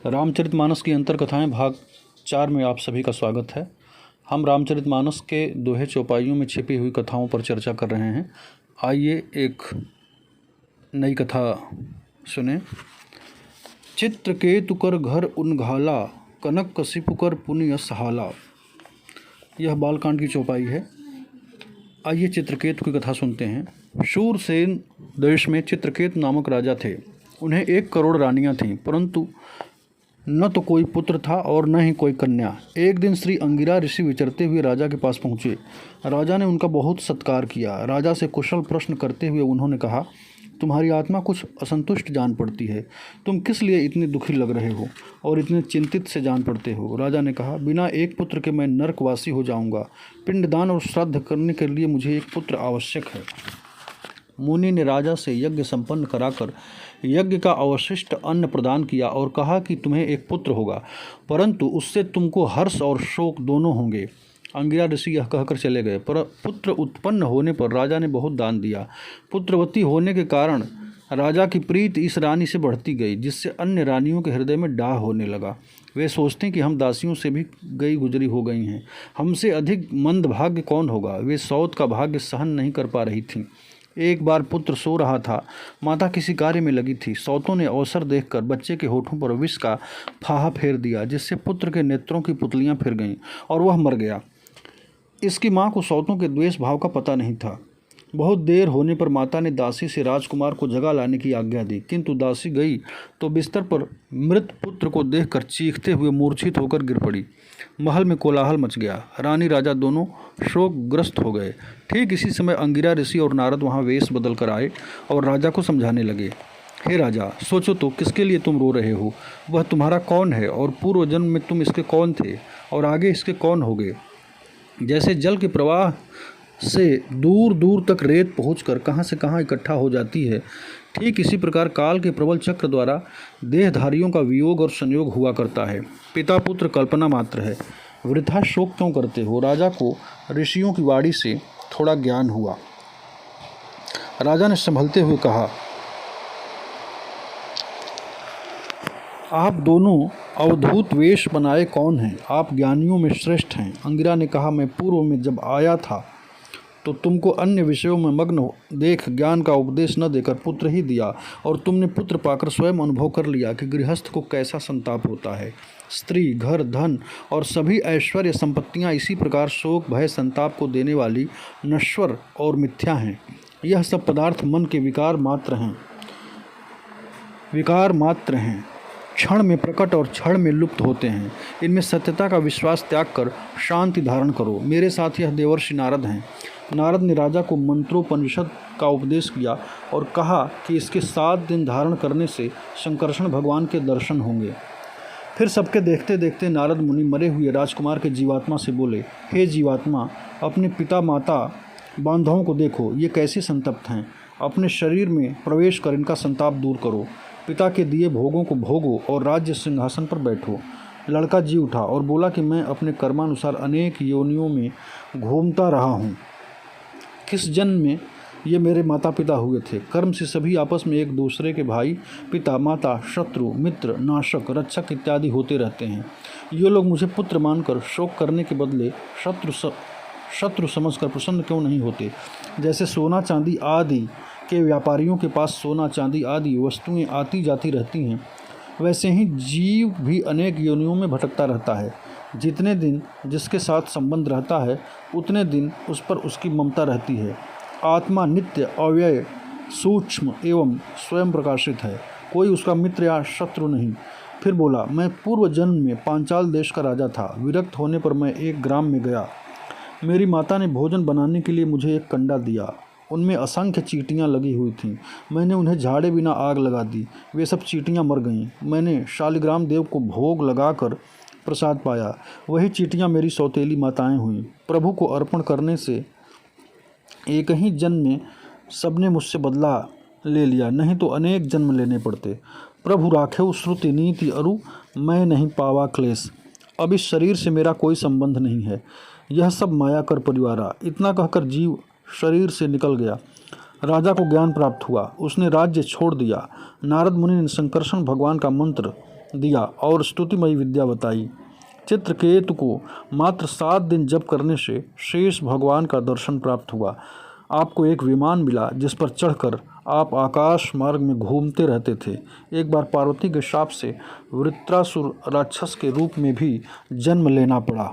रामचरितमानस की अंतर कथाएं भाग 4 में आप सभी का स्वागत है। हम रामचरितमानस के दोहे चौपाइयों में छिपी हुई कथाओं पर चर्चा कर रहे हैं। आइए एक नई कथा सुने। चित्रकेतु कर घर उनघाला, कनक कशिपु कर पुनि यस हाला। यह बालकांड की चौपाई है। आइए चित्रकेतु की कथा सुनते हैं। शूरसेन देश में चित्रकेतु नामक राजा थे। उन्हें 1 करोड़ रानियां थीं, परंतु न तो कोई पुत्र था और न ही कोई कन्या। एक दिन श्री अंगिरा ऋषि विचरते हुए राजा के पास पहुँचे। राजा ने उनका बहुत सत्कार किया। राजा से कुशल प्रश्न करते हुए उन्होंने कहा, तुम्हारी आत्मा कुछ असंतुष्ट जान पड़ती है। तुम किस लिए इतने दुखी लग रहे हो और इतने चिंतित से जान पड़ते हो। राजा ने कहा, बिना एक पुत्र के मैं नरकवासी हो जाऊंगा। पिंडदान और श्राद्ध करने के लिए मुझे एक पुत्र आवश्यक है। मुनि ने राजा से यज्ञ संपन्न कराकर यज्ञ का अवशिष्ट अन्न प्रदान किया और कहा कि तुम्हें एक पुत्र होगा, परंतु उससे तुमको हर्ष और शोक दोनों होंगे। अंगिरा ऋषि यह कहकर चले गए। पर पुत्र उत्पन्न होने पर राजा ने बहुत दान दिया। पुत्रवती होने के कारण राजा की प्रीति इस रानी से बढ़ती गई, जिससे अन्य रानियों के हृदय में डाह होने लगा। वे सोचते कि हम दासियों से भी गई गुजरी हो गई हैं, हमसे अधिक मंद भाग्य कौन होगा। वे सौत का भाग्य सहन नहीं कर पा रही थीं। एक बार पुत्र सो रहा था, माता किसी कार्य में लगी थी। सौतों ने अवसर देखकर बच्चे के होठों पर विष का फाहा फेर दिया, जिससे पुत्र के नेत्रों की पुतलियां फिर गईं और वह मर गया। इसकी मां को सौतों के द्वेष भाव का पता नहीं था। बहुत देर होने पर माता ने दासी से राजकुमार को जगा लाने की आज्ञा दी, किंतु दासी गई तो बिस्तर पर मृत पुत्र को देखकर चीखते हुए मूर्छित होकर गिर पड़ी। महल में कोलाहल मच गया। रानी राजा दोनों शोकग्रस्त हो गए। ठीक इसी समय अंगिरा ऋषि और नारद वहां वेश बदल कर आए और राजा को समझाने लगे। हे राजा, सोचो तो किसके लिए तुम रो रहे हो। वह तुम्हारा कौन है और पूर्व जन्म में तुम इसके कौन थे और आगे इसके कौन होगे। जैसे जल के प्रवाह से दूर दूर तक रेत पहुंचकर कहां से कहां इकट्ठा हो जाती है, ठीक इसी प्रकार काल के प्रबल चक्र द्वारा देहधारियों का वियोग और संयोग हुआ करता है। पिता पुत्र कल्पना मात्र है। वृथा शोक क्यों करते हो। राजा को ऋषियों की वाणी से थोड़ा ज्ञान हुआ। राजा ने संभलते हुए कहा, आप दोनों अवधूत वेश बनाए कौन हैं। आप ज्ञानियों में श्रेष्ठ हैं। अंगिरा ने कहा, मैं पूर्व में जब आया था तो तुमको अन्य विषयों में मग्न देख ज्ञान का उपदेश न देकर पुत्र ही दिया, और तुमने पुत्र पाकर स्वयं अनुभव कर लिया कि गृहस्थ को कैसा संताप होता है। स्त्री, घर, धन और सभी ऐश्वर्य संपत्तियां इसी प्रकार शोक, भय, संताप को देने वाली नश्वर और मिथ्या हैं। यह सब पदार्थ मन के विकार मात्र हैं, क्षण में प्रकट और क्षण में लुप्त होते हैं। इनमें सत्यता का विश्वास त्याग कर शांति धारण करो। मेरे साथ यह देवर्षि नारद हैं। नारद ने राजा को मंत्रोपनिषद का उपदेश किया और कहा कि इसके 7 दिन धारण करने से शंकरषण भगवान के दर्शन होंगे। फिर सबके देखते देखते नारद मुनि मरे हुए राजकुमार के जीवात्मा से बोले, हे जीवात्मा, अपने पिता माता बांधवों को देखो, ये कैसे संतप्त हैं। अपने शरीर में प्रवेश कर इनका संताप दूर करो। पिता के दिए भोगों को भोगो और राज्य सिंहासन पर बैठो। लड़का जी उठा और बोला कि मैं अपने कर्मानुसार अनेक योनियों में घूमता रहा हूँ। किस जन्म में ये मेरे माता पिता हुए थे। कर्म से सभी आपस में एक दूसरे के भाई, पिता, माता, शत्रु, मित्र, नाशक, रक्षक इत्यादि होते रहते हैं। ये लोग मुझे पुत्र मानकर शोक करने के बदले शत्रु समझकर प्रसन्न क्यों नहीं होते। जैसे सोना चांदी आदि के व्यापारियों के पास सोना चांदी आदि वस्तुएं आती जाती रहती हैं, वैसे ही जीव भी अनेक योनियों में भटकता रहता है। जितने दिन जिसके साथ संबंध रहता है, उतने दिन उस पर उसकी ममता रहती है। आत्मा नित्य, अव्यय, सूक्ष्म एवं स्वयं प्रकाशित है। कोई उसका मित्र या शत्रु नहीं। फिर बोला, मैं पूर्व जन्म में पांचाल देश का राजा था। विरक्त होने पर मैं एक ग्राम में गया। मेरी माता ने भोजन बनाने के लिए मुझे एक कंडा दिया। उनमें असंख्य चींटियां लगी हुई थीं। मैंने उन्हें झाड़े बिना आग लगा दी। वे सब चींटियां मर गईं। मैंने शालिग्राम देव को भोग लगाकर प्रसाद पाया। वही चींटियां मेरी सौतेली माताएं हुईं। प्रभु को अर्पण करने से एक ही जन्म में सबने मुझसे बदला ले लिया, नहीं तो अनेक जन्म लेने पड़ते। प्रभु राखेउ श्रुति नीति अरु, मैं नहीं पावा क्लेश। अब इस शरीर से मेरा कोई संबंध नहीं है। यह सब माया कर परिवारा। इतना कहकर जीव शरीर से निकल गया। राजा को ज्ञान प्राप्त हुआ। उसने राज्य छोड़ दिया। नारद मुनि ने शंकरषण भगवान का मंत्र दिया और स्तुतिमयी विद्या बताई। चित्रकेतु को मात्र 7 दिन जप करने से शेष भगवान का दर्शन प्राप्त हुआ। आपको एक विमान मिला जिस पर चढ़कर आप आकाश मार्ग में घूमते रहते थे। एक बार पार्वती के शाप से वृत्रासुर राक्षस के रूप में भी जन्म लेना पड़ा।